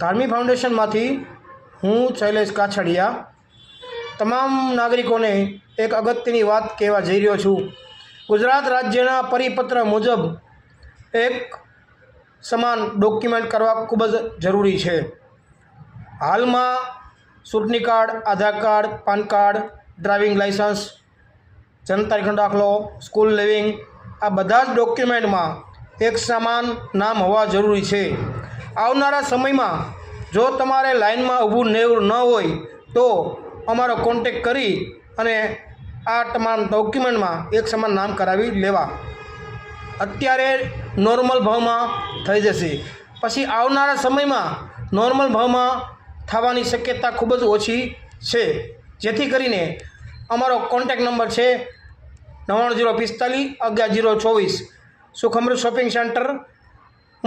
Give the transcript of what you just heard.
धार्मी फाउंडेशनમાંથી હું શૈલેષ કાછડિયા તમામ નાગરિકોને એક અગત્યની વાત કહેવા જઈ રહ્યો છું। ગુજરાત રાજ્યના પરિપત્ર મુજબ એક સમાન ડોક્યુમેન્ટ કરવા ખૂબ જ જરૂરી છે। હાલમાં ચૂંટણી card, Aadhaar card, PAN card, driving licence, જન્મ તારીખનો દાખલો, સ્કૂલ લિવિંગ, આ બધા જ ડોક્યુમેન્ટમાં એક સમાન નામ હોવા જરૂરી છે। આવનારા સમયમાં જો તમારે લાઇનમાં ઊભું ન હોય તો અમારો કોન્ટેક કરી અને આ તમામ ડોક્યુમેન્ટમાં એક સમાન નામ કરાવી લેવા। અત્યારે નોર્મલ ભાવમાં થઈ જશે, પછી આવનારા સમયમાં નોર્મલ ભાવમાં થવાની શક્યતા ખૂબ જ ઓછી છે। જેથી કરીને અમારો કોન્ટેક નંબર છે 99 045 11 024। સુખ અમૃત શોપિંગ સેન્ટર,